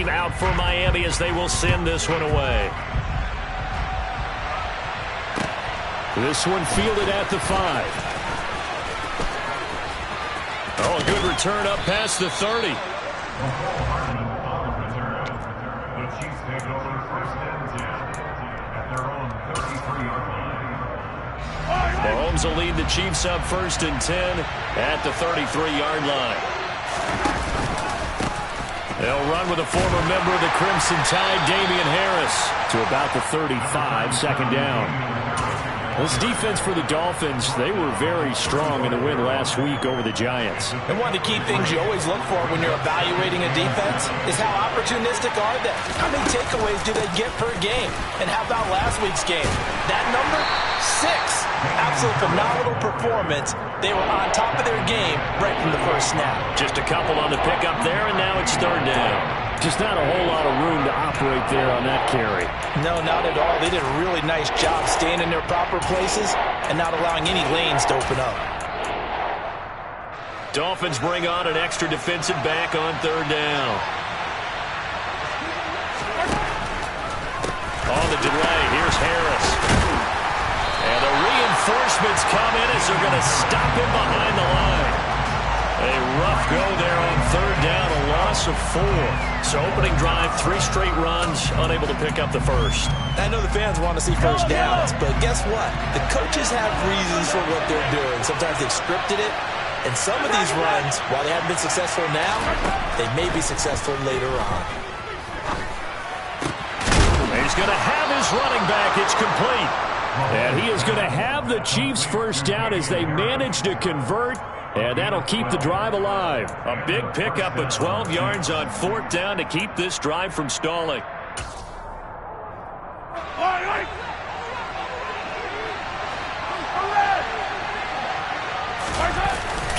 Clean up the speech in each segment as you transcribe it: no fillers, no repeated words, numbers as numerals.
out for Miami as they will send this one away. This one fielded at the 5. Oh, a good return up past the 30. Mahomes will lead the Chiefs up 1st and 10 at the 33-yard line. They'll run with a former member of the Crimson Tide, Damian Harris, to about the 35, 2nd down. This defense for the Dolphins, they were very strong in the win last week over the Giants. And one of the key things you always look for when you're evaluating a defense is how opportunistic are they? How many takeaways do they get per game? And how about last week's game? That number? 6. Absolute phenomenal performance. They were on top of their game right from the first snap. Just a couple on the pickup there, and now it's 3rd down. Just not a whole lot of room to operate there on that carry. No, not at all. They did a really nice job staying in their proper places and not allowing any lanes to open up. Dolphins bring on an extra defensive back on 3rd down. On the delay, here's Harris. And the reinforcements come in as they're going to stop him behind the line. A rough go there on 3rd down, a loss of 4. So opening drive, 3 straight runs, unable to pick up the first. I know the fans want to see first downs, but guess what? The coaches have reasons for what they're doing. Sometimes they've scripted it, and some of these runs, while they haven't been successful now, they may be successful later on. He's going to have his running back. It's complete. And he is going to have the Chiefs first down as they manage to convert. And that'll keep the drive alive. A big pickup of 12 yards on 4th down to keep this drive from stalling.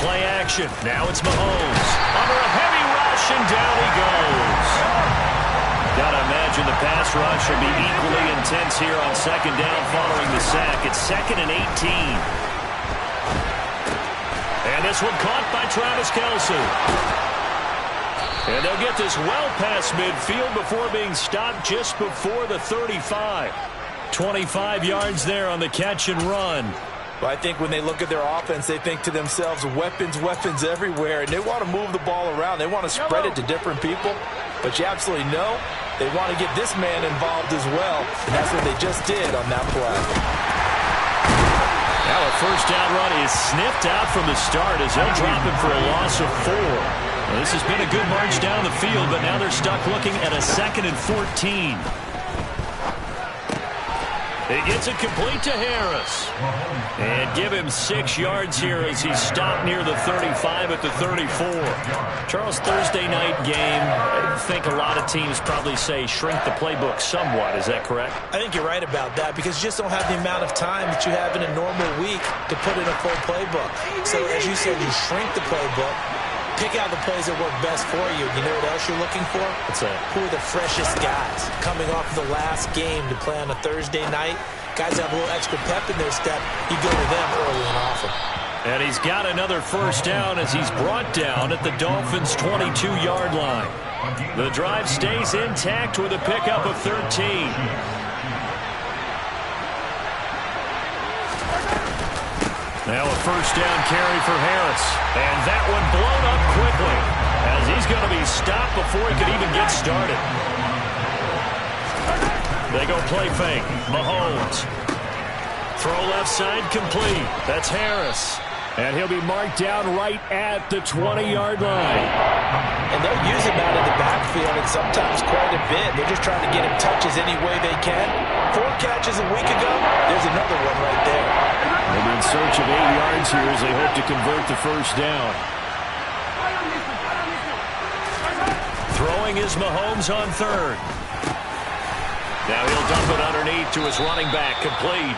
Play action. Now it's Mahomes. Under a heavy rush, and down he goes. Got to imagine the pass rush will be equally intense here on 2nd down following the sack. It's 2nd and 18. And this one caught by Travis Kelce. And they'll get this well past midfield before being stopped just before the 35. 25 yards there on the catch and run. Well, I think when they look at their offense, they think to themselves, weapons, weapons everywhere. And they want to move the ball around. They want to spread it to different people. But you absolutely know they want to get this man involved as well. And that's what they just did on that play. Now a first down run is sniffed out from the start as they'll drop him for a loss of 4. Well, this has been a good march down the field, but now they're stuck looking at a 2nd and 14. He gets it complete to Harris. And give him 6 yards here as he's stopped near the 35 at the 34. Charles, Thursday night game, I think a lot of teams probably say shrink the playbook somewhat. Is that correct? I think you're right about that because you just don't have the amount of time that you have in a normal week to put in a full playbook. So as you said, you shrink the playbook. Pick out the plays that work best for you. You know what else you're looking for? What's that? Who are the freshest guys coming off the last game to play on a Thursday night? Guys have a little extra pep in their step. You go to them early and often. And he's got another first down as he's brought down at the Dolphins' 22-yard line. The drive stays intact with a pickup of 13. Now a first down carry for Harris. And that one blown up quickly as he's going to be stopped before he could even get started. They go play fake. Mahomes. Throw left side complete. That's Harris. And he'll be marked down right at the 20-yard line. And they'll use him out of the backfield and sometimes quite a bit. They're just trying to get him touches any way they can. 4 catches a week ago. There's another one right there. They'll be in search of 8 yards here as they hope to convert the first down. Throwing is Mahomes on 3rd. Now he'll dump it underneath to his running back, complete.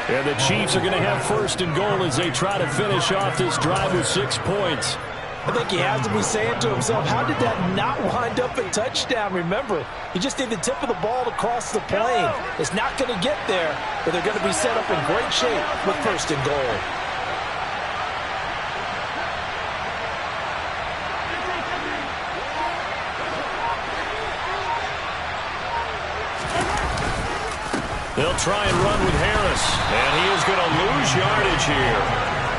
And the Chiefs are going to have 1st and goal as they try to finish off this drive with 6 points. I think he has to be saying to himself, how did that not wind up a touchdown? Remember, he just did the tip of the ball to cross the plane. It's not going to get there, but they're going to be set up in great shape with 1st and goal. They'll try and run with Harris, and he is going to lose yardage here.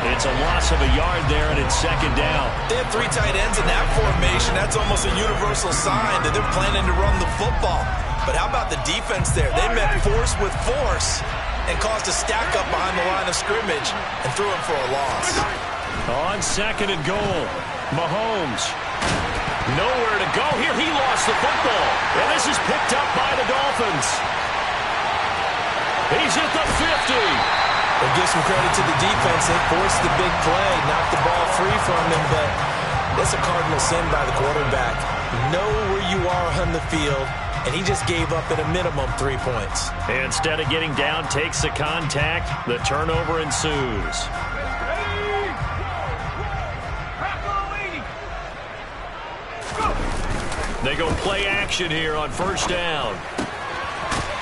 It's a loss of a yard there, and it's second down. They have 3 tight ends in that formation. That's almost a universal sign that they're planning to run the football. But how about the defense there? They met force with force and caused a stack up behind the line of scrimmage and threw him for a loss. On second and goal, Mahomes. Nowhere to go here. He lost the football. And this is picked up by the Dolphins. He's at the 50. We'll give some credit to the defense. They forced the big play, knocked the ball free from him, but that's a cardinal sin by the quarterback. Know where you are on the field, and he just gave up at a minimum 3 points. Instead of getting down, takes the contact. The turnover ensues. They go play action here on first down.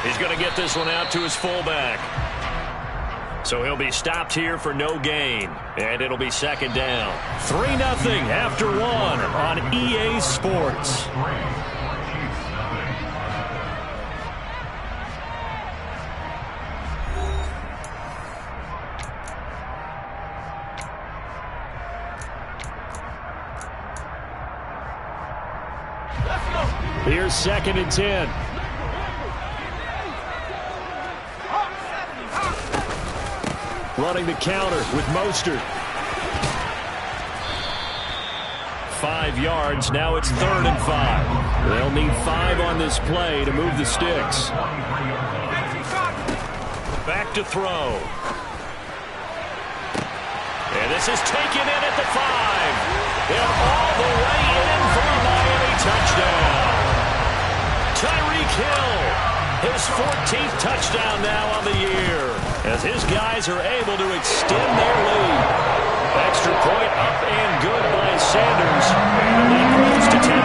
He's going to get this one out to his fullback. So he'll be stopped here for no gain. And it'll be second down. 3-0 after 1 on EA Sports. Here's second and 10. Running the counter with Mostert. 5 yards. Now it's 3rd and 5. They'll need 5 on this play to move the sticks. Back to throw. And this is taken in at the 5. And all the way in for a Miami touchdown. Tyreek Hill, his 14th touchdown now on the year, as his guys are able to extend their lead. Extra point up and good by Sanders. The lead grows to 10-0.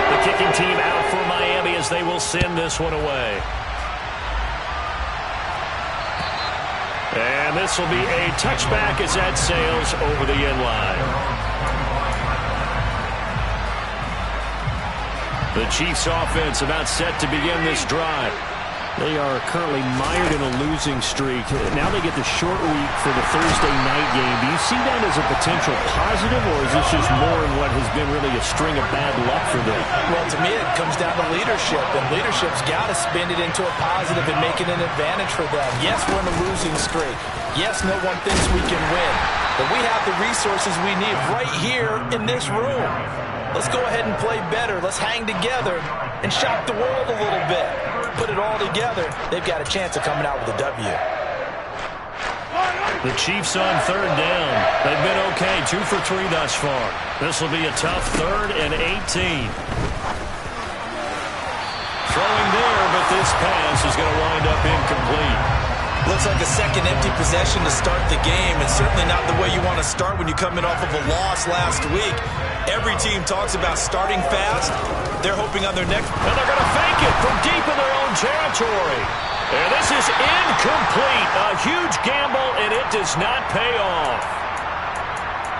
The kicking team out for Miami as they will send this one away. And this will be a touchback as that sails over the end line. The Chiefs offense about set to begin this drive. They are currently mired in a losing streak. Now they get the short week for the Thursday night game. Do you see that as a potential positive, or is this just more in what has been really a string of bad luck for them? Well, to me, it comes down to leadership, and leadership's got to spin it into a positive and make it an advantage for them. Yes, we're in a losing streak. Yes, no one thinks we can win, but we have the resources we need right here in this room. Let's go ahead and play better. Let's hang together and shock the world a little bit. Put it all together. They've got a chance of coming out with a W. The Chiefs on 3rd down. They've been okay, 2 for 3 thus far. This will be a tough 3rd and 18. Throwing there, but this pass is going to wind up incomplete. Looks like a second empty possession to start the game, and certainly not the way you want to start when you're coming off of a loss last week. Every team talks about starting fast. They're hoping on their next. And they're going to fake it from deep in their own territory. And this is incomplete. A huge gamble, and it does not pay off.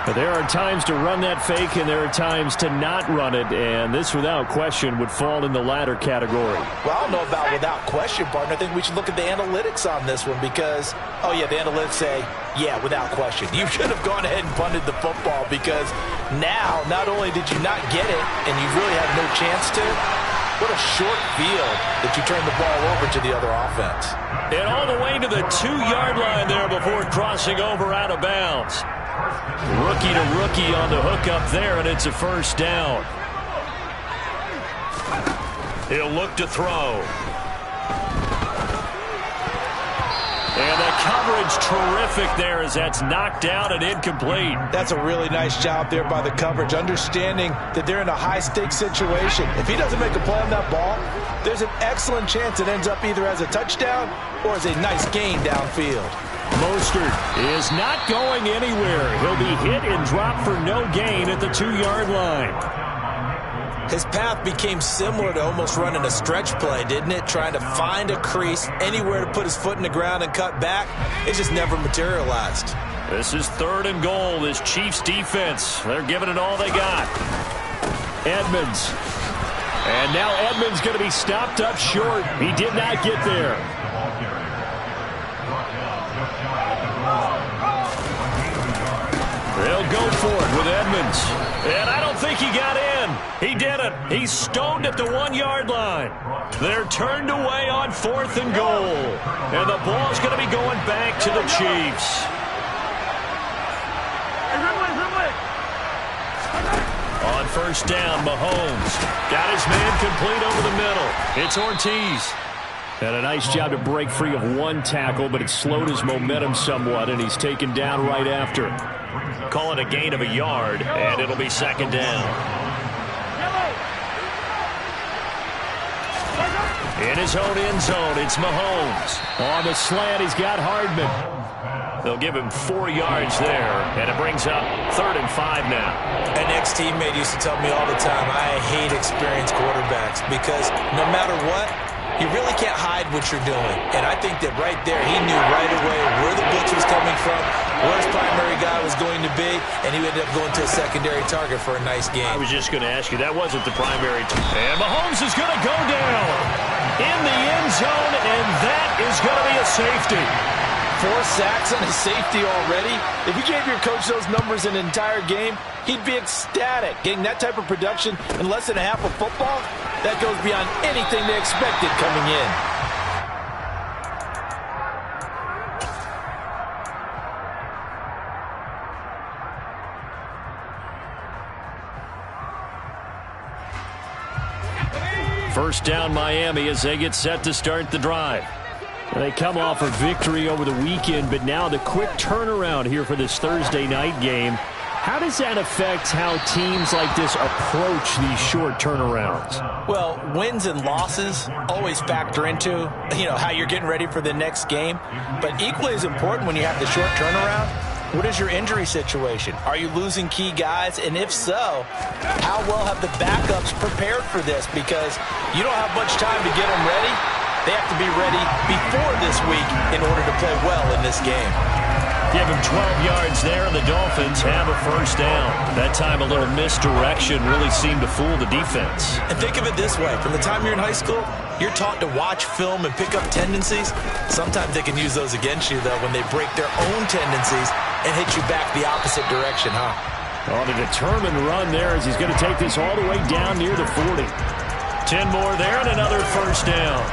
But there are times to run that fake, and there are times to not run it, and this, without question, would fall in the latter category. Well, I don't know about without question, partner. I think we should look at the analytics on this one because, oh, yeah, the analytics say, yeah, without question. You should have gone ahead and punted the football because now, not only did you not get it, and you really had no chance to, what a short field that you turned the ball over to the other offense. And all the way to the 2-yard line there before crossing over out of bounds. Rookie to rookie on the hook up there, and it's a first down. He'll look to throw. And the coverage terrific there as that's knocked out and incomplete. That's a really nice job there by the coverage, understanding that they're in a high-stakes situation. If he doesn't make a play on that ball, there's an excellent chance it ends up either as a touchdown or as a nice gain downfield. Mostert is not going anywhere. He'll be hit and dropped for no gain at the 2-yard line. His path became similar to almost running a stretch play, didn't it? Trying to find a crease, anywhere to put his foot in the ground and cut back. It just never materialized. This is 3rd and goal. This Chiefs defense, they're giving it all they got. Edmonds. And And now Edmonds going to be stopped up short. He did not get there. They'll go for it with Edmonds. And I don't think he got in. He didn't. He's stoned at the 1-yard line. They're turned away on 4th and goal. And the ball's going to be going back to the Chiefs. On first down, Mahomes got his man complete over the middle. It's Ortiz. Had a nice job to break free of one tackle, but it slowed his momentum somewhat, and he's taken down right after. Call it a gain of a yard, and it'll be second down. In his own end zone, it's Mahomes. On the slant, he's got Hardman. They'll give him 4 yards there, and it brings up 3rd and 5 now. An ex-teammate used to tell me all the time, I hate experienced quarterbacks because no matter what, you really can't hide what you're doing. And I think that right there, he knew right away where the blitz was coming from, where his primary guy was going to be, and he ended up going to a secondary target for a nice game. I was just going to ask you, that wasn't the primary. And Mahomes is going to go down in the end zone, and that is going to be a safety. 4 sacks and a safety already. If you gave your coach those numbers in an entire game, he'd be ecstatic. Getting that type of production in less than a half of football, that goes beyond anything they expected coming in. First down, Miami, as they get set to start the drive. They come off a victory over the weekend, but now the quick turnaround here for this Thursday night game. How does that affect how teams like this approach these short turnarounds? Well, wins and losses always factor into, how you're getting ready for the next game. But equally as important when you have the short turnaround, what is your injury situation? Are you losing key guys? And if so, how well have the backups prepared for this? Because you don't have much time to get them ready. They have to be ready before this week in order to play well in this game. Give him 12 yards there, and the Dolphins have a first down. That time a little misdirection really seemed to fool the defense. And think of it this way. From the time you're in high school, you're taught to watch film and pick up tendencies. Sometimes they can use those against you, though, when they break their own tendencies and hit you back the opposite direction, huh? On a determined run there as he's going to take this all the way down near the 40. 10 more there and another first down.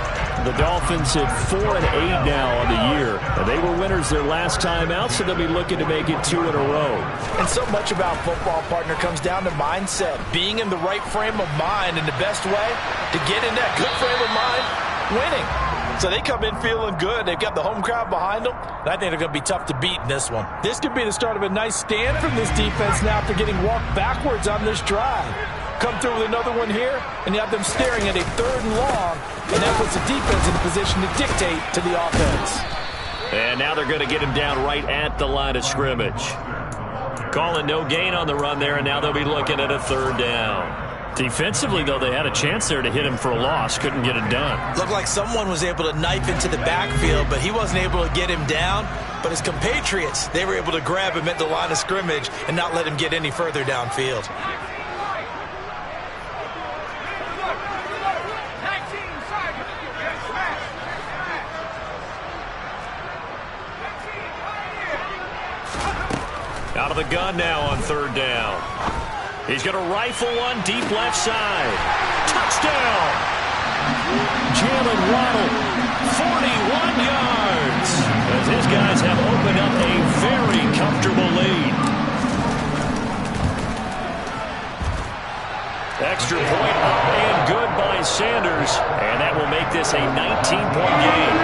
The Dolphins at 4-8 now on the year. And they were winners their last time out, so they'll be looking to make it 2 in a row. And so much about football, partner, comes down to mindset. Being in the right frame of mind, and the best way to get in that good frame of mind, winning. So they come in feeling good. They've got the home crowd behind them. And I think they're going to be tough to beat in this one. This could be the start of a nice stand from this defense now after getting walked backwards on this drive. Come through with another one here, and you have them staring at a 3rd and long, and that puts the defense in a position to dictate to the offense. And now they're going to get him down right at the line of scrimmage. Calling no gain on the run there, and now they'll be looking at a 3rd down. Defensively, though, they had a chance there to hit him for a loss. Couldn't get it done. Looked like someone was able to knife into the backfield, but he wasn't able to get him down. But his compatriots, they were able to grab him at the line of scrimmage and not let him get any further downfield. Out of the gun now on 3rd down. He's going to rifle one deep left side. Touchdown! Jalen Waddle, 41 yards. As his guys have opened up a very comfortable lead. Extra point up and good by Sanders. And that will make this a 19-point game.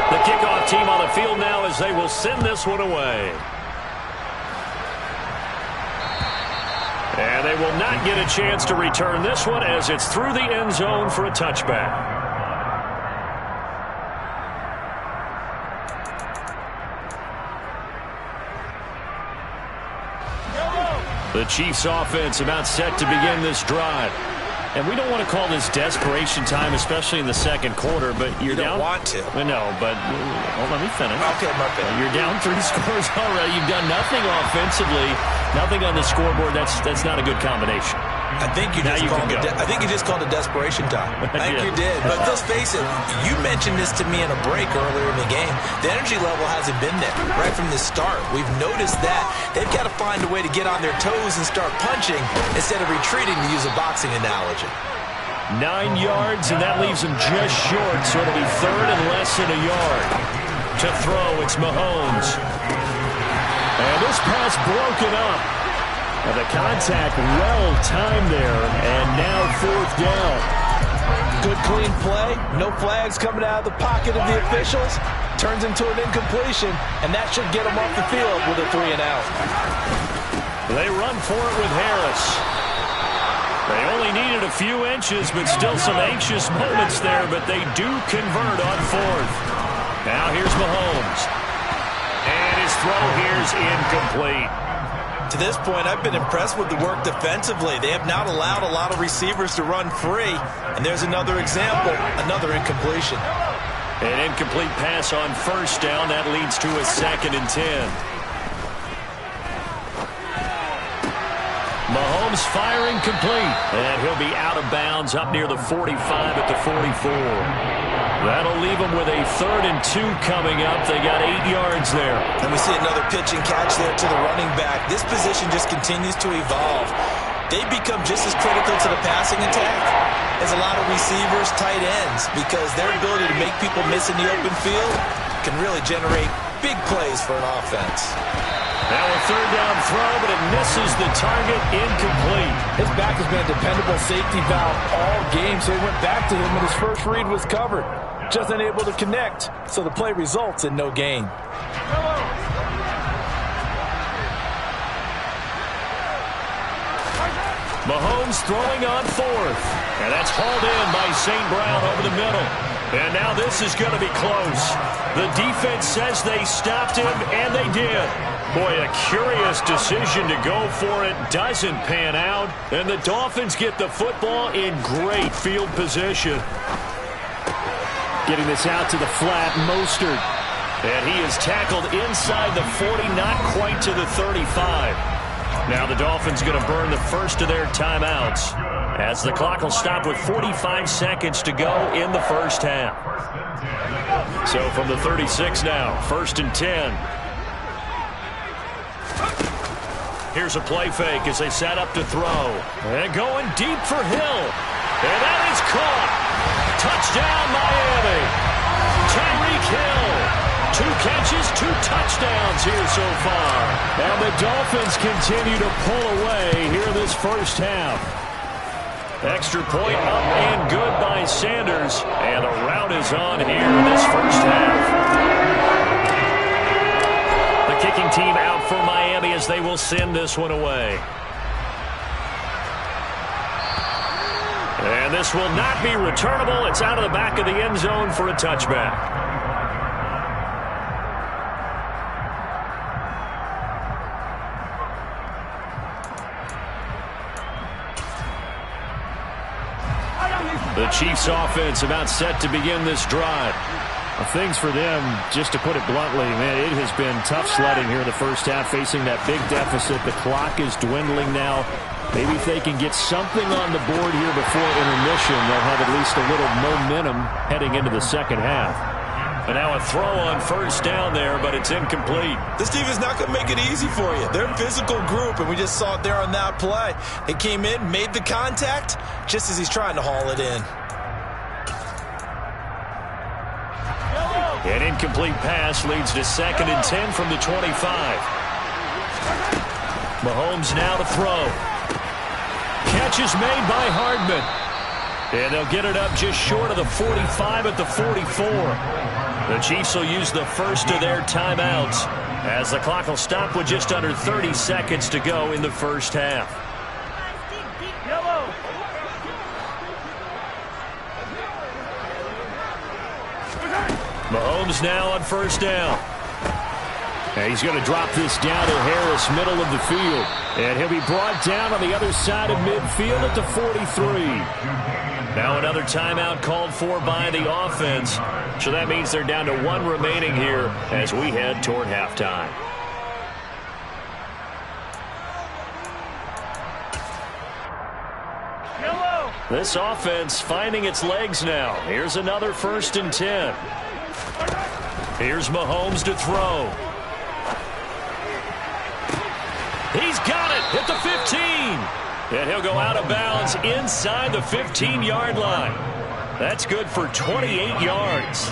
The kickoff team on the field now as they will send this one away. And they will not get a chance to return this one as it's through the end zone for a touchback. The Chiefs offense about set to begin this drive. And we don't want to call this desperation time, especially in the second quarter, but you're down. You don't want to. No, but let me finish. Okay, Murphy. You're down 3 scores already. You've done nothing offensively, nothing on the scoreboard. That's not a good combination. I think you just called it desperation time. I think you did. But let's face it, you mentioned this to me in a break earlier in the game. The energy level hasn't been there right from the start. We've noticed that. They've got to find a way to get on their toes and start punching instead of retreating, to use a boxing analogy. 9 yards, and that leaves him just short, so it'll be third and less than a yard. To throw, it's Mahomes. And this pass broken up. The contact well-timed there, and now fourth down. Good clean play. No flags coming out of the pocket of the officials. Turns into an incompletion, and that should get them off the field with a 3 and out. They run for it with Harris. They only needed a few inches, but still some anxious moments there, but they do convert on fourth. Now here's Mahomes. And his throw here's incomplete. To this point, I've been impressed with the work defensively. They have not allowed a lot of receivers to run free. And there's another example, another incompletion. An incomplete pass on first down. That leads to a 2nd and 10. Mahomes firing complete. And he'll be out of bounds up near the 45 at the 44. That'll leave them with a 3rd and 2 coming up. They got 8 yards there. And we see another pitch and catch there to the running back. This position just continues to evolve. They become just as critical to the passing attack as a lot of receivers, tight ends, because their ability to make people miss in the open field can really generate big plays for an offense. Now a 3rd down throw, but it misses the target, incomplete. His back has been a dependable safety valve all game, so he went back to him when his first read was covered. Just unable to connect, so the play results in no gain. Mahomes throwing on fourth. And that's hauled in by St. Brown over the middle. And now this is going to be close. The defense says they stopped him, and they did. Boy, a curious decision to go for it. Doesn't pan out. And the Dolphins get the football in great field position. Getting this out to the flat, Mostert. And he is tackled inside the 40, not quite to the 35. Now the Dolphins going to burn the first of their timeouts as the clock will stop with 45 seconds to go in the first half. So from the 36 now, 1st and 10. Here's a play fake as they set up to throw. And going deep for Hill. And that is caught. Touchdown, Miami. Tyreek Hill. 2 catches, 2 touchdowns here so far. And the Dolphins continue to pull away here this first half. Extra point up and good by Sanders. And the rout is on here in this first half. The kicking team out for Miami as they will send this one away. And this will not be returnable. It's out of the back of the end zone for a touchback. The Chiefs offense about set to begin this drive. Things for them, just to put it bluntly, man, it has been tough sledding here in the first half, facing that big deficit. The clock is dwindling now. Maybe if they can get something on the board here before intermission, they'll have at least a little momentum heading into the second half. And now a throw on first down there, but it's incomplete. This team is not going to make it easy for you. They're a physical group, and we just saw it there on that play. It came in, made the contact, just as he's trying to haul it in. An incomplete pass leads to 2nd and 10 from the 25. Mahomes now to throw. Catch is made by Hardman. And they'll get it up just short of the 45 at the 44. The Chiefs will use the first of their timeouts as the clock will stop with just under 30 seconds to go in the first half. Mahomes now on first down. And he's going to drop this down to Harris, middle of the field. And he'll be brought down on the other side of midfield at the 43. Now another timeout called for by the offense. So that means they're down to 1 remaining here as we head toward halftime. This offense finding its legs now. Here's another 1st and 10. Here's Mahomes to throw. He's got it at the 15. And he'll go out of bounds inside the 15-yard line. That's good for 28 yards.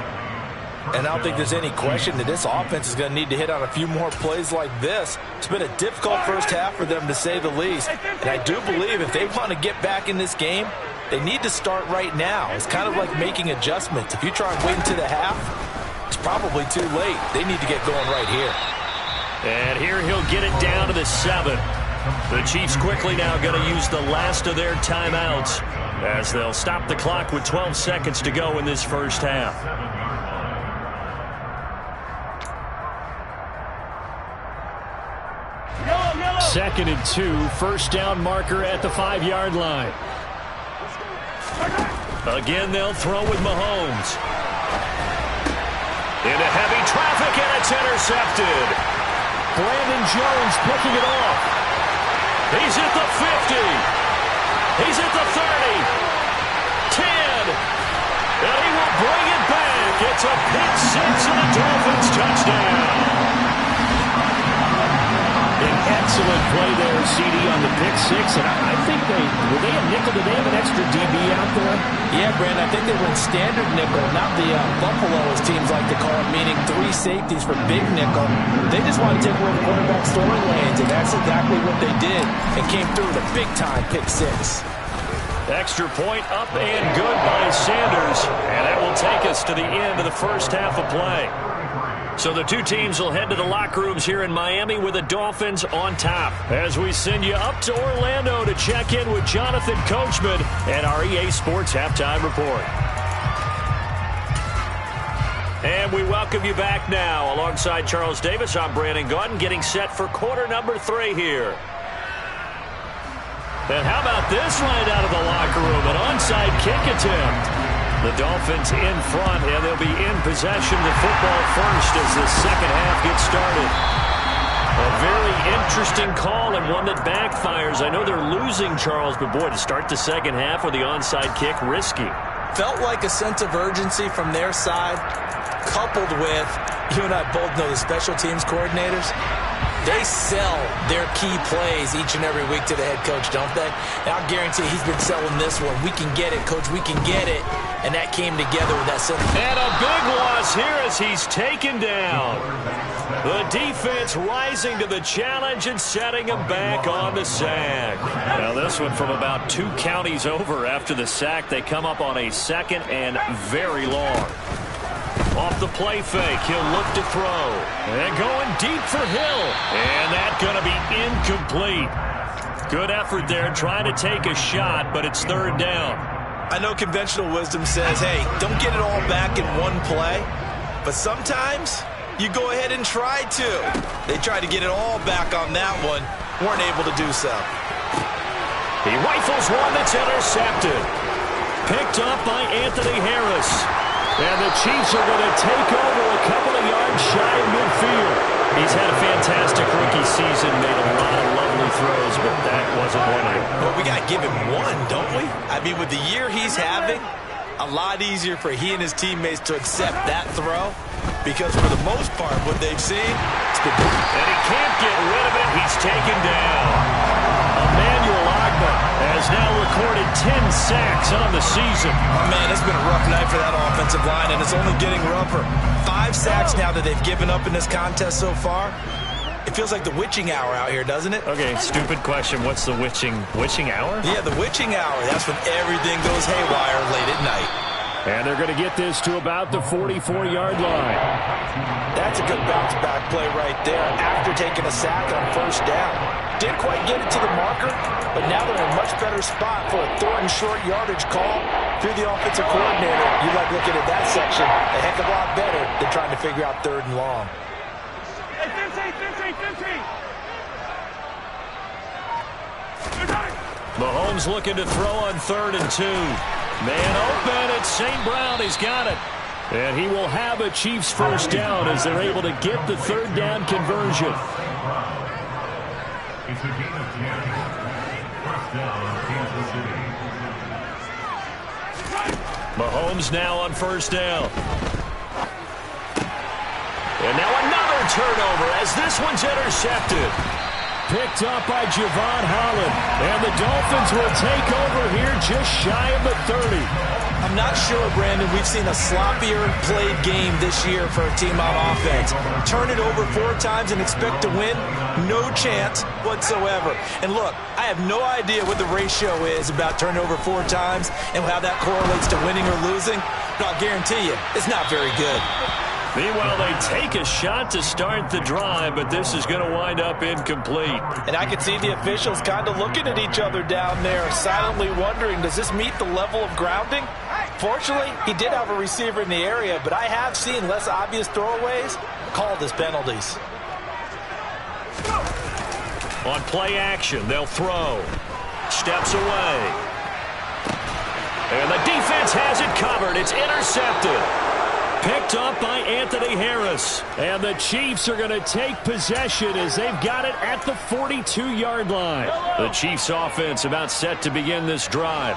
And I don't think there's any question that this offense is going to need to hit on a few more plays like this. It's been a difficult first half for them, to say the least. And I do believe if they want to get back in this game, they need to start right now. It's kind of like making adjustments. If you try and wait until the half, it's probably too late. They need to get going right here. And here he'll get it down to the 7. The Chiefs quickly now going to use the last of their timeouts as they'll stop the clock with 12 seconds to go in this first half. Second and 2, 1st down marker at the 5-yard line. Again, they'll throw with Mahomes. Into heavy traffic, and it's intercepted. Brandon Jones picking it off. He's at the 50. He's at the 30. 10. And he will bring it back. It's a pick 6 and a Dolphins touchdown. An excellent play there, CD, on the pick 6. And I think were they a nickel? Did they have an extra DB out there? Yeah, Brandon, I think they went standard nickel, not the Buffalo, as teams like to call it, meaning 3 safeties for big nickel. They just wanted to take away the quarterback's throwing lanes, and that's exactly what they did, and came through with a big-time pick 6. Extra point up and good by Sanders, and that will take us to the end of the first half of play. So the two teams will head to the locker rooms here in Miami with the Dolphins on top as we send you up to Orlando to check in with Jonathan Coachman and our EA Sports Halftime Report. And we welcome you back now. Alongside Charles Davis, I'm Brandon Gaudin, getting set for quarter number 3 here. And how about this right out of the locker room? An onside kick attempt. The Dolphins in front, and they'll be in possession of the football first as the second half gets started. A very interesting call and one that backfires. I know they're losing, Charles, but boy, to start the second half with the onside kick, risky. Felt like a sense of urgency from their side, coupled with, you and I both know the special teams coordinators. They sell their key plays each and every week to the head coach, don't they? And I'll guarantee he's been selling this one. We can get it, coach. We can get it. And that came together with that center. And a big loss here as he's taken down. The defense rising to the challenge and setting him back on the sack. Now this one from about 2 counties over after the sack. They come up on a 2nd and very long. Off the play fake, he'll look to throw. And going deep for Hill. And that's going to be incomplete. Good effort there trying to take a shot, but it's 3rd down. I know conventional wisdom says, hey, don't get it all back in one play. But sometimes you go ahead and try to. They tried to get it all back on that one. Weren't able to do so. He rifles one that's intercepted. Picked up by Anthony Harris. And the Chiefs are going to take over a couple of yards shy of midfield. He's had a fantastic rookie season, made a lot of lovely throws, but that wasn't one of them. Well, we got to give him one, don't we? I mean, with the year he's having, a lot easier for he and his teammates to accept that throw because for the most part, what they've seen, it's been good. And he can't get rid of it. He's taken down. Emmanuel Ogbah has now recorded 10 sacks on the season. Oh, man, it's been a rough night for that offensive line, and it's only getting rougher. 5 sacks now that they've given up in this contest so far. It feels like the witching hour out here, doesn't it? Okay, stupid question. What's the witching hour? Yeah, the witching hour. That's when everything goes haywire late at night. And they're going to get this to about the 44-yard line. That's a good bounce-back play right there after taking a sack on 1st down. Didn't quite get it to the marker, but now they're in a much better spot for a 3rd and short yardage call through the offensive coordinator. You like looking at that section a heck of a lot better than trying to figure out 3rd and long. Mahomes looking to throw on 3rd and 2. Man open, it's St. Brown. He's got it. And he will have a Chiefs first down as they're able to get the 3rd down conversion. It's a gain of 10. First down, Kansas City. Mahomes now on 1st down. And now another turnover as this one's intercepted. Picked up by Javon Holland. And the Dolphins will take over here just shy of the 30. I'm not sure, Brandon, we've seen a sloppier played game this year for a team on offense. Turn it over 4 times and expect to win? No chance whatsoever. And look, I have no idea what the ratio is about turning over 4 times and how that correlates to winning or losing, but I'll guarantee you, it's not very good. Meanwhile, they take a shot to start the drive, but this is going to wind up incomplete. And I can see the officials kind of looking at each other down there, silently wondering, does this meet the level of grounding? Fortunately, he did have a receiver in the area, but I have seen less obvious throwaways called as penalties. On play action, they'll throw. Steps away. And the defense has it covered. It's intercepted. Picked up by Anthony Harris. And the Chiefs are going to take possession as they've got it at the 42-yard line. The Chiefs offense about set to begin this drive.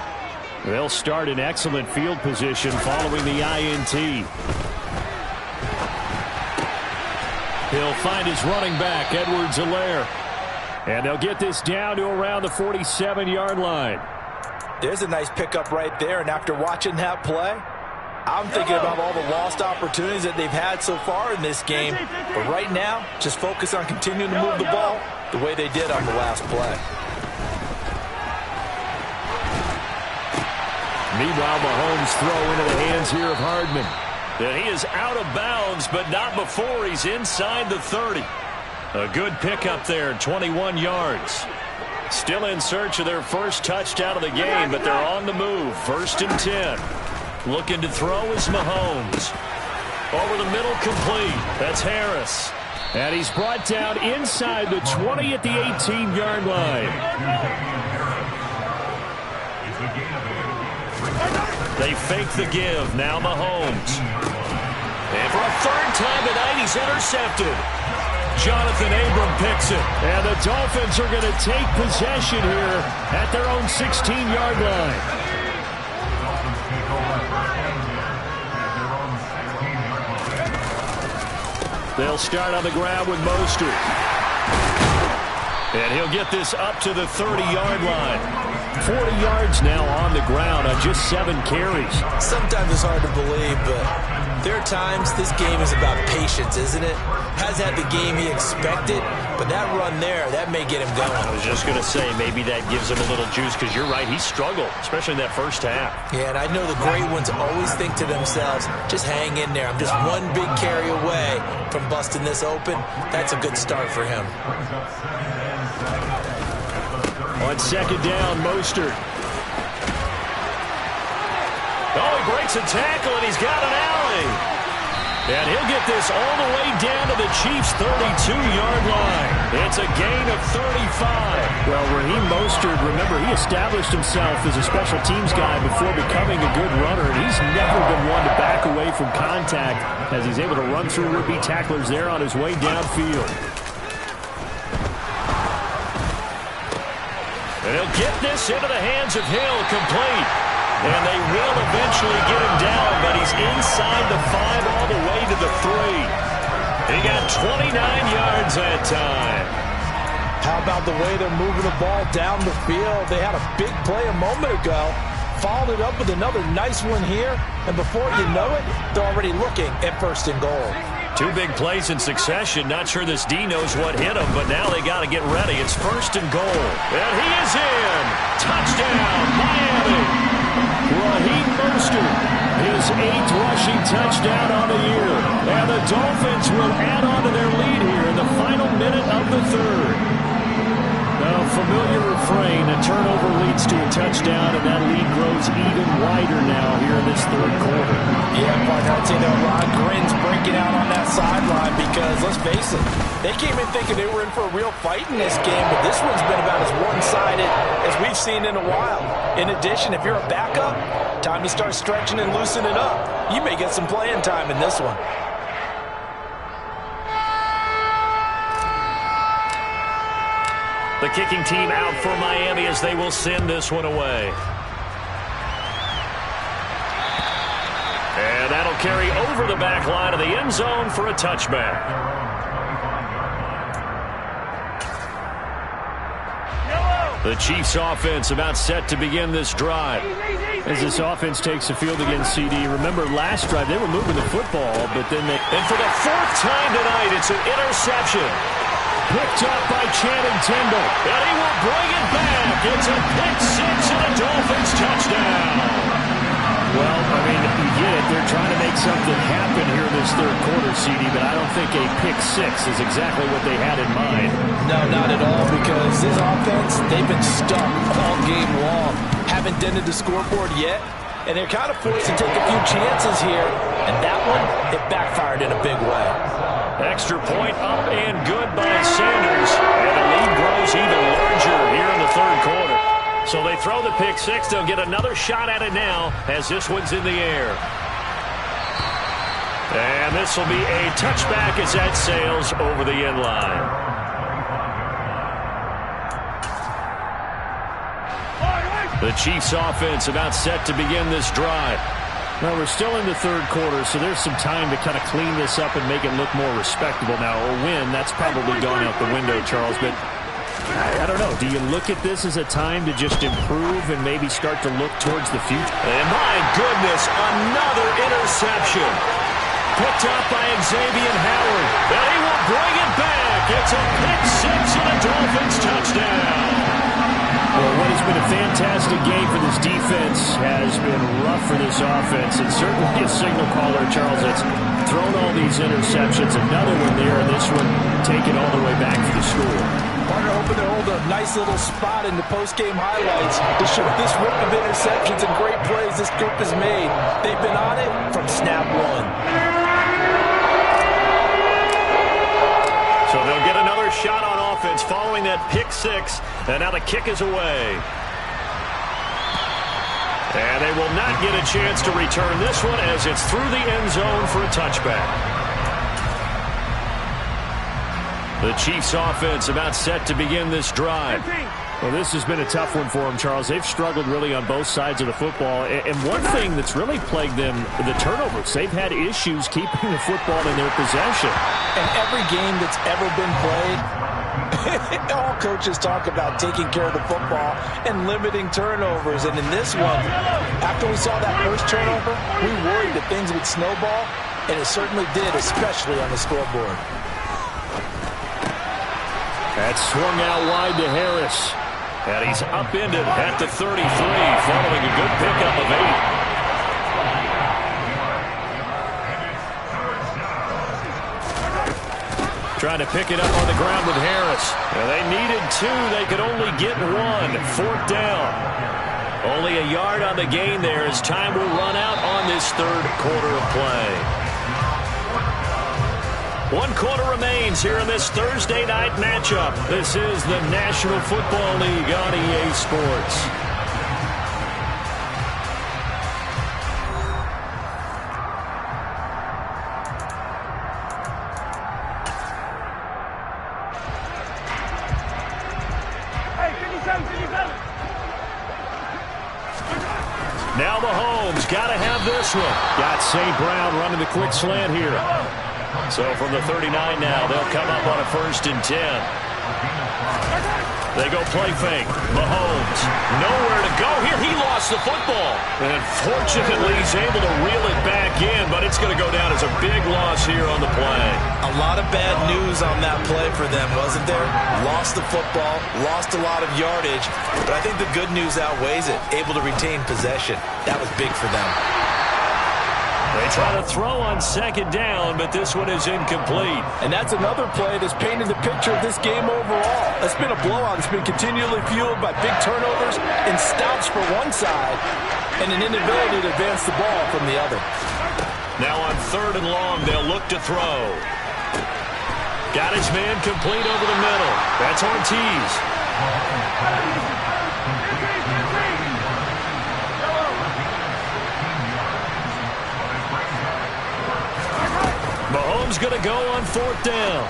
They'll start in excellent field position following the INT. He'll find his running back, Edwards-Helaire. And they'll get this down to around the 47-yard line. There's a nice pickup right there, and after watching that play, I'm thinking about all the lost opportunities that they've had so far in this game. But right now, just focus on continuing to move the ball the way they did on the last play. Meanwhile, Mahomes throw into the hands here of Hardman. And he is out of bounds, but not before he's inside the 30. A good pickup there, 21 yards. Still in search of their first touchdown of the game, but they're on the move. 1st and 10. Looking to throw is Mahomes. Over the middle, complete. That's Harris. And he's brought down inside the 20 at the 18-yard line. They fake the give. Now Mahomes. And for a 3rd time tonight, he's intercepted. Jonathan Abram picks it. And the Dolphins are going to take possession here at their own 16-yard line. They'll start on the ground with Mostert. And he'll get this up to the 30-yard line. 40 yards now on the ground on just 7 carries. Sometimes it's hard to believe, but there are times this game is about patience, isn't it? Has had the game he expected, but that run there, that may get him going. I was just going to say, maybe that gives him a little juice, because you're right, he struggled, especially in that first half. Yeah, and I know the great ones always think to themselves, just hang in there. I'm just one big carry away from busting this open. That's a good start for him. On 2nd down, Mostert. Oh, he breaks a tackle, and he's got an alley. And he'll get this all the way down to the Chiefs' 32-yard line. It's a gain of 35. Well, Raheem Mostert, remember, he established himself as a special teams guy before becoming a good runner, and he's never been one to back away from contact as he's able to run through would-be tacklers there on his way downfield. And he'll get this into the hands of Hill, complete. And they will eventually get him down, but he's inside the 5 all the way to the 3. He got 29 yards that time. How about the way they're moving the ball down the field? They had a big play a moment ago, followed it up with another nice one here, and before you know it, they're already looking at 1st and goal. 2 big plays in succession. Not sure this D knows what hit him, but now they got to get ready. It's 1st and goal. And he is in. Touchdown, Miami. Raheem Mostert, his 8th rushing touchdown on the year. And the Dolphins will add on to their lead here in the final minute of the 3rd. A familiar refrain, a turnover leads to a touchdown, and that lead grows even wider now here in this 3rd quarter. Yeah, partner, I'd say there are a lot of grins breaking out on that that sideline because, let's face it, they came in thinking they were in for a real fight in this game, but this one's been about as one-sided as we've seen in a while. In addition, if you're a backup, time to start stretching and loosening up. You may get some playing time in this one. The kicking team out for Miami as they will send this one away. And that'll carry over the back line of the end zone for a touchback. The Chiefs offense about set to begin this drive. As this offense takes the field against CD, remember last drive they were moving the football, but then they... And for the fourth time tonight, it's an interception. Picked up by Channing Tindall. And he will bring it back. It's a pick six and a Dolphins touchdown. Well, I mean, you get it. They're trying to make something happen here in this third quarter, CD, but I don't think a pick six is exactly what they had in mind. No, not at all, because this offense, they've been stuck all game long. Haven't dented the scoreboard yet, and they're kind of forced to take a few chances here, and that one, it backfired in a big way. Extra point up and good by Sanders, and the lead grows even larger here in the third quarter. So they throw the pick six. They'll get another shot at it now as this one's in the air. And this will be a touchback as that sails over the end line. The Chiefs offense about set to begin this drive. Well, we're still in the third quarter, so there's some time to kind of clean this up and make it look more respectable now. A win, that's probably gone out the window, Charles, but I don't know. Do you look at this as a time to just improve and maybe start to look towards the future? And my goodness, another interception. Picked up by Xavier Howard. And he will bring it back. It's a pick six and a Dolphins touchdown. Well, what has been a fantastic game for this defense has been rough for this offense. And certainly a signal caller, Charles, that's thrown all these interceptions. Another one there, and this one taken all the way back for the score. Partner hoping to hold a nice little spot in the post-game highlights to show this rip of interceptions and great plays this group has made. They've been on it from snap one. So they'll get another shot on offense following that pick six, and now the kick is away. And they will not get a chance to return this one as it's through the end zone for a touchback. The Chiefs offense about set to begin this drive. Well, this has been a tough one for them, Charles. They've struggled really on both sides of the football. And one thing that's really plagued them, the turnovers. They've had issues keeping the football in their possession. And every game that's ever been played, all coaches talk about taking care of the football and limiting turnovers. And in this one, after we saw that first turnover, we worried that things would snowball, and it certainly did, especially on the scoreboard. That's swung out wide to Harris. And he's upended at the 33, following a good pickup of 8. Trying to pick it up on the ground with Harris. And they needed 2. They could only get 1. Fourth down. Only a yard on the gain there as time will run out on this third quarter of play. 1 quarter remains here in this Thursday night matchup. This is the National Football League on EA Sports. Now Mahomes got to have this one. Got St. Brown running the quick slant here. So from the 39 now, they'll come up on a 1st and 10. They go play fake. Mahomes, nowhere to go here. He lost the football. And fortunately, he's able to reel it back in, but it's going to go down as a big loss here on the play. A lot of bad news on that play for them, wasn't there? Lost the football, lost a lot of yardage, but I think the good news outweighs it. Able to retain possession. That was big for them. They try to throw on 2nd down, but this one is incomplete. And that's another play that's painted the picture of this game overall. It's been a blowout. It's been continually fueled by big turnovers and stops for one side and an inability to advance the ball from the other. Now on 3rd and long, they'll look to throw. Got his man complete over the middle. That's Ortiz. Mahomes going to go on 4th down.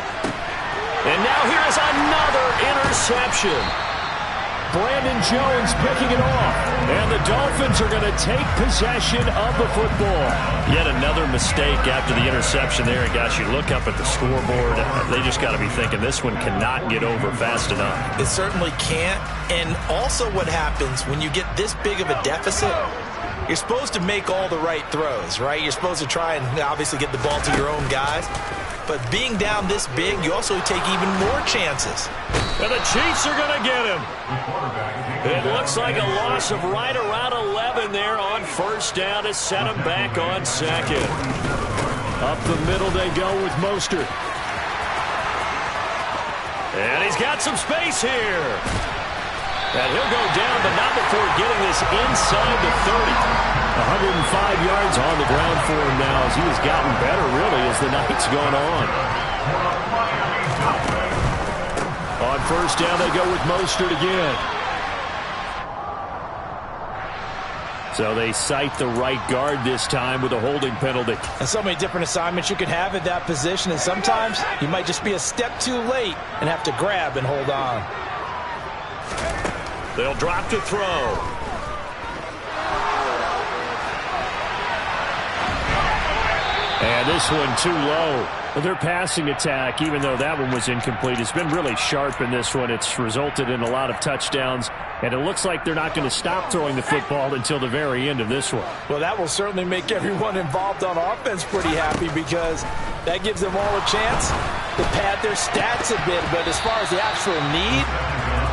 And now here is another interception. Brandon Jones picking it off. And the Dolphins are going to take possession of the football. Yet another mistake after the interception there. And guys, you look up at the scoreboard, they just got to be thinking this one cannot get over fast enough. It certainly can't. And also what happens when you get this big of a deficit, you're supposed to make all the right throws, right? You're supposed to try and obviously get the ball to your own guys. But being down this big, you also take even more chances. And the Chiefs are going to get him. It looks like a loss of right around 11 there on 1st down to set him back on 2nd. Up the middle they go with Mostert. And he's got some space here. And he'll go down, but not before getting this inside the 30. 105 yards on the ground for him now as he has gotten better, really, as the night's gone on. On 1st down, they go with Mostert again. So they cite the right guard this time with a holding penalty. And so many different assignments you could have at that position, and sometimes you might just be a step too late and have to grab and hold on. They'll drop to throw. And this one too low. Well, their passing attack, even though that one was incomplete, has been really sharp in this one. It's resulted in a lot of touchdowns, and it looks like they're not going to stop throwing the football until the very end of this one. Well, that will certainly make everyone involved on offense pretty happy because that gives them all a chance to pad their stats a bit. But as far as the actual need,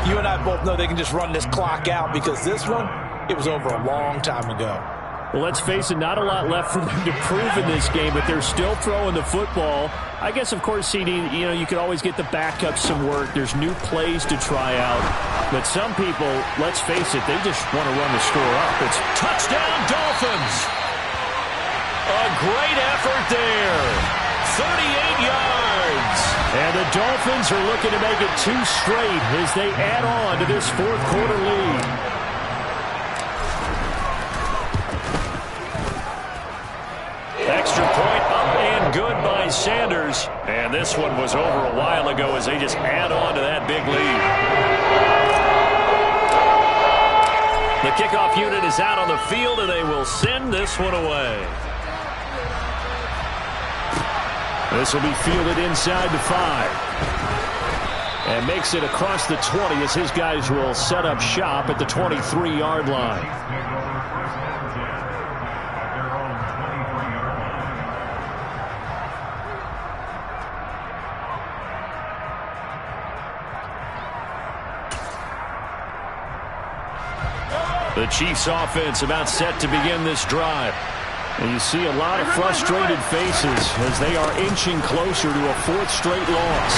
you and I both know they can just run this clock out because this one, it was over a long time ago. Well, let's face it, not a lot left for them to prove in this game, but they're still throwing the football. I guess, of course, CD, you could always get the backup some work. There's new plays to try out. But some people, let's face it, they just want to run the score up. It's touchdown Dolphins. A great effort there. 38 yards. And the Dolphins are looking to make it 2 straight as they add on to this 4th quarter lead. Extra point up and good by Sanders. And this one was over a while ago as they just add on to that big lead. The kickoff unit is out on the field, and they will send this one away. This will be fielded inside the 5. And makes it across the 20 as his guys will set up shop at the 23-yard line. The Chiefs offense about set to begin this drive. And you see a lot of frustrated faces as they are inching closer to a 4th straight loss.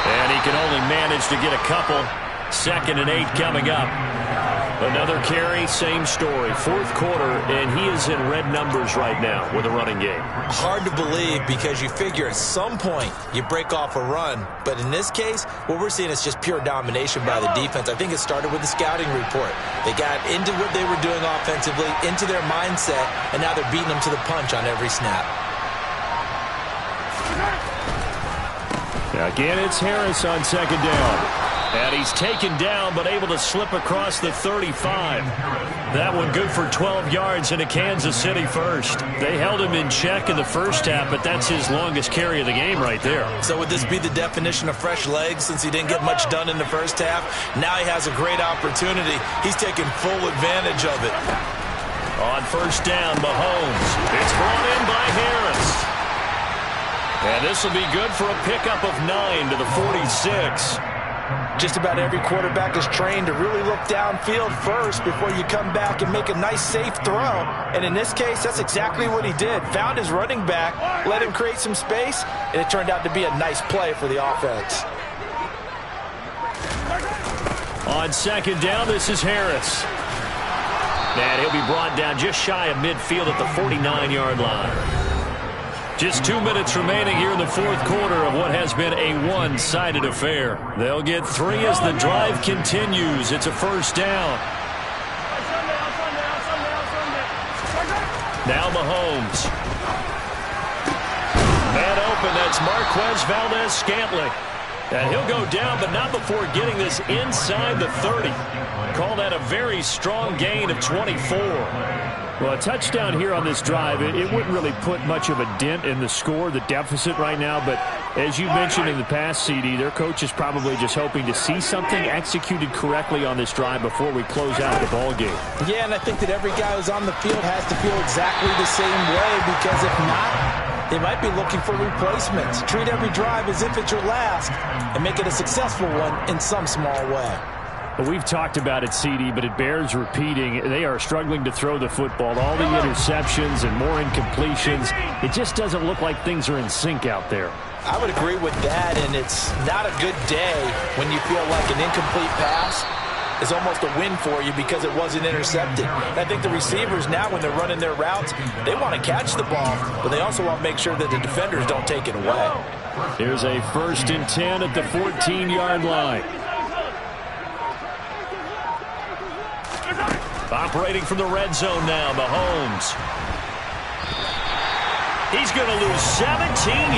And he can only manage to get a couple. 2nd and 8 coming up. Another carry, same story. 4th quarter, and he is in red numbers right now with a running game. Hard to believe because you figure at some point you break off a run. But in this case, what we're seeing is just pure domination by the defense. I think it started with the scouting report. They got into what they were doing offensively, into their mindset, and now they're beating them to the punch on every snap. Again, it's Harris on 2nd down. And he's taken down, but able to slip across the 35. That one good for 12 yards into Kansas City first. They held him in check in the first half, but that's his longest carry of the game right there. So would this be the definition of fresh legs since he didn't get much done in the first half? Now he has a great opportunity. He's taking full advantage of it. On 1st down, Mahomes. It's brought in by Harris. And this will be good for a pickup of 9 to the 46. Just about every quarterback is trained to really look downfield first before you come back and make a nice, safe throw. And in this case, that's exactly what he did. Found his running back, let him create some space, and it turned out to be a nice play for the offense. On 2nd down, this is Harris. And he'll be brought down just shy of midfield at the 49-yard line. Just 2 minutes remaining here in the fourth quarter of what has been a one-sided affair. They'll get 3 as the drive continues. It's a first down. Now Mahomes. Man open, that's Marquez Valdez-Scantling. And he'll go down, but not before getting this inside the 30. Call that a very strong gain of 24. Well, a touchdown here on this drive, it wouldn't really put much of a dent in the score, the deficit right now. But as you mentioned in the past, CD, their coach is probably just hoping to see something executed correctly on this drive before we close out the ball game. Yeah, and I think that every guy who's on the field has to feel exactly the same way, because if not, they might be looking for replacements. Treat every drive as if it's your last and make it a successful one in some small way. Well, we've talked about it, CD, but it bears repeating. They are struggling to throw the football. All the interceptions and more incompletions. It just doesn't look like things are in sync out there. I would agree with that, and it's not a good day when you feel like an incomplete pass is almost a win for you because it wasn't intercepted. And I think the receivers now, when they're running their routes, they want to catch the ball, but they also want to make sure that the defenders don't take it away. Here's a 1st and 10 at the 14-yard line. Operating from the red zone now, Mahomes. He's going to lose 17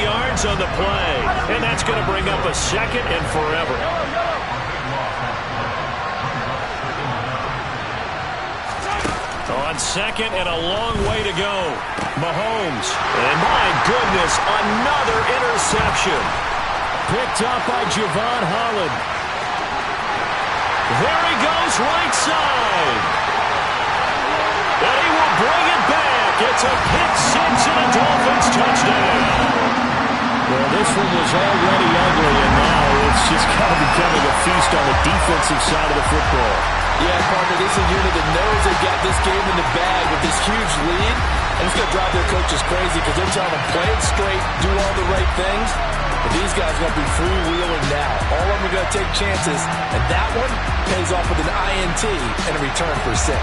yards on the play, and that's going to bring up a second and forever. On second and a long way to go. Mahomes, and my goodness, another interception. Picked up by Javon Holland. There he goes, right side. And he will bring it back. It's a pick six and a Dolphins touchdown. Well, this one was already ugly, and now it's just kind of becoming a feast on the defensive side of the football. Yeah, partner, this is a unit that knows they got this game in the bag with this huge lead, and it's going to drive their coaches crazy because they're telling them play it straight, do all the right things. But these guys are going to be freewheeling now. All of them are going to take chances, and that one pays off with an INT and a return for 6.